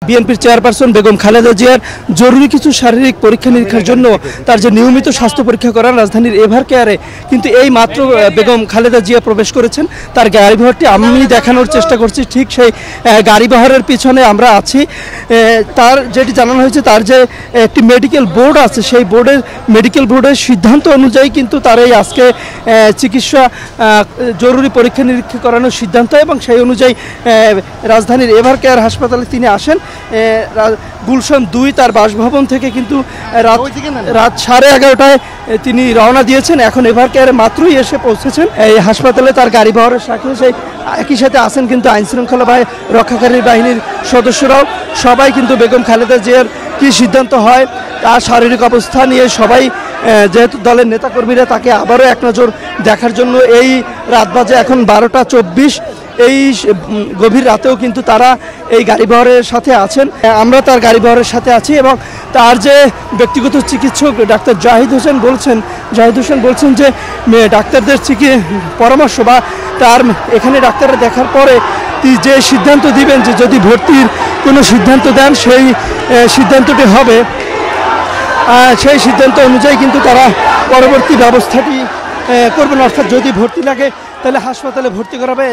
বিএনপির চেয়ারপারসন বেগম খালেদা জিয়ার জরুরি কিছু শারীরিক পরীক্ষা নিরীক্ষার জন্য তার যে নিয়মিত স্বাস্থ্য পরীক্ষা করান রাজধানীর এভার কেয়ারে, কিন্তু এই মাত্র বেগম খালেদা জিয়া প্রবেশ করেছেন। তার গাড়িবহরটি আমি দেখানোর চেষ্টা করছি, ঠিক সেই গাড়িবহরের পিছনে আমরা আছি। তার যেটি জানানো হয়েছে, তার যে একটি মেডিকেল বোর্ড আছে, সেই মেডিকেল বোর্ডের সিদ্ধান্ত অনুযায়ী কিন্তু তার এই আজকে চিকিৎসা জরুরি পরীক্ষা নিরীক্ষা করানোর সিদ্ধান্ত, এবং সেই অনুযায়ী রাজধানীর এভার কেয়ার হাসপাতালে তিনি আসেন। গুলশান 2 তার বাসভবন থেকে কিন্তু রাত 11:30টায় তিনি রওনা দিয়েছেন। এখন এভার কেয়ারে মাত্রই এসে পৌঁছেছেন। এই হাসপাতালে তার গাড়ি বহরের সাথে সেই একই সাথে আছেন কিন্তু আইনশৃঙ্খলা রক্ষাকারী বাহিনীর সদস্যরাও। সবাই কিন্তু বেগম খালেদা জিয়ার কী সিদ্ধান্ত হয় তার শারীরিক অবস্থা নিয়ে সবাই, যেহেতু দলের নেতাকর্মীরা তাকে আবারও এক নজর দেখার জন্য এই রাত বাজে এখন 12:24, এই গভীর রাতেও কিন্তু তারা এই গাড়িবহরের সাথে আছেন। আমরা তার গাড়িবহরের সাথে আছি এবং তার যে ব্যক্তিগত চিকিৎসক ডাক্তার জাহিদ হোসেন বলছেন যে ডাক্তারদের পরামর্শ বা তার এখানে ডাক্তাররা দেখার পরে যে সিদ্ধান্ত দিবেন, যে যদি ভর্তির কোনো সিদ্ধান্ত দেন সেই সিদ্ধান্তটি হবে, সেই সিদ্ধান্ত অনুযায়ী কিন্তু তারা পরবর্তী ব্যবস্থাটি করবেন। অর্থাৎ যদি ভর্তি লাগে তাহলে হাসপাতালে ভর্তি করাবে।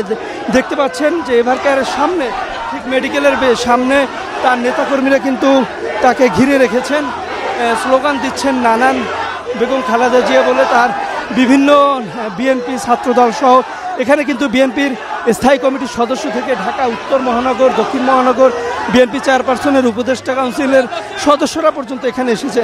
দেখতে পাচ্ছেন যে এভার কেয়ারের সামনে, ঠিক মেডিকেলের সামনে তার নেতাকর্মীরা কিন্তু তাকে ঘিরে রেখেছেন, স্লোগান দিচ্ছেন নানান বেগম খালেদা জিয়া বলে। তার বিভিন্ন বিএনপি ছাত্রদল সহ এখানে কিন্তু বিএনপির স্থায়ী কমিটির সদস্য থেকে ঢাকা উত্তর মহানগর, দক্ষিণ মহানগর বিএনপি চেয়ারপারসনের উপদেষ্টা কাউন্সিলের সদস্যরা পর্যন্ত এখানে এসেছে।